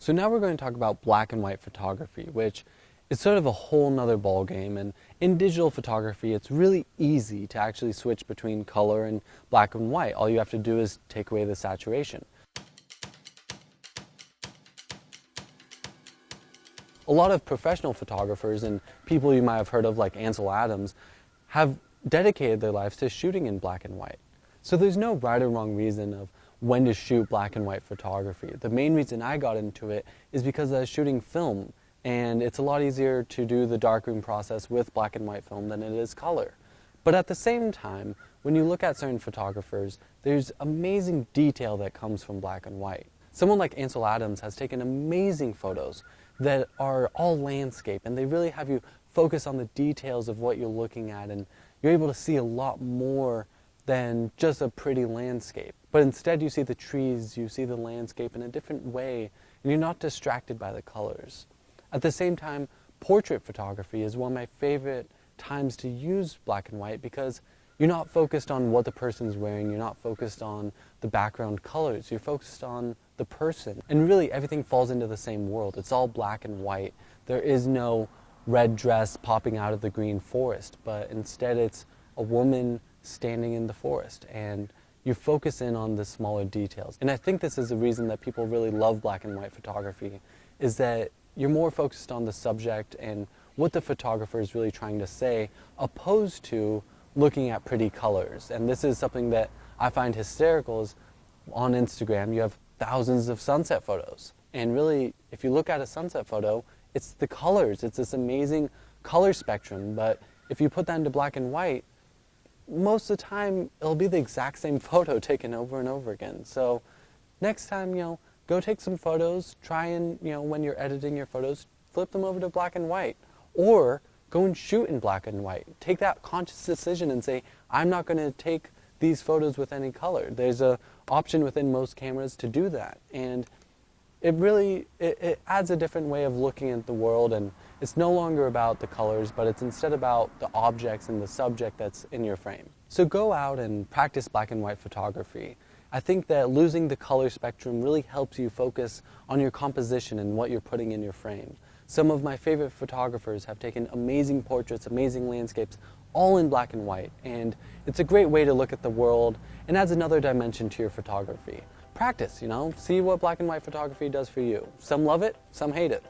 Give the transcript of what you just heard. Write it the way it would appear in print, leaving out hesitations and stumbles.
So now we're going to talk about black and white photography, which is sort of a whole nother ball game. And in digital photography, it's really easy to actually switch between color and black and white. All you have to do is take away the saturation. A lot of professional photographers and people you might have heard of like Ansel Adams have dedicated their lives to shooting in black and white. So there's no right or wrong reason of when to shoot black and white photography. The main reason I got into it is because I was shooting film, and it's a lot easier to do the darkroom process with black and white film than it is color. But at the same time, when you look at certain photographers, there's amazing detail that comes from black and white. Someone like Ansel Adams has taken amazing photos that are all landscape, and they really have you focus on the details of what you're looking at, and you're able to see a lot more than just a pretty landscape. But instead you see the trees, you see the landscape in a different way, and you're not distracted by the colors. At the same time, portrait photography is one of my favorite times to use black and white because you're not focused on what the person's wearing, you're not focused on the background colors, you're focused on the person. And really everything falls into the same world. It's all black and white. There is no red dress popping out of the green forest, but instead it's a woman standing in the forest, and you focus in on the smaller details. And I think this is the reason that people really love black and white photography, is that you're more focused on the subject and what the photographer is really trying to say, opposed to looking at pretty colors. And this is something that I find hysterical is on Instagram you have thousands of sunset photos. And really, if you look at a sunset photo, it's the colors, it's this amazing color spectrum, but if you put that into black and white, most of the time it'll be the exact same photo taken over and over again. So next time, go take some photos, try and, when you're editing your photos, flip them over to black and white, or go and shoot in black and white. Take that conscious decision and say, I'm not going to take these photos with any color. There's an option within most cameras to do that, and it really it adds a different way of looking at the world, and it's no longer about the colors, but it's instead about the objects and the subject that's in your frame. So go out and practice black and white photography. I think that losing the color spectrum really helps you focus on your composition and what you're putting in your frame. Some of my favorite photographers have taken amazing portraits, amazing landscapes, all in black and white, and it's a great way to look at the world and adds another dimension to your photography. Practice, see what black and white photography does for you. Some love it, some hate it.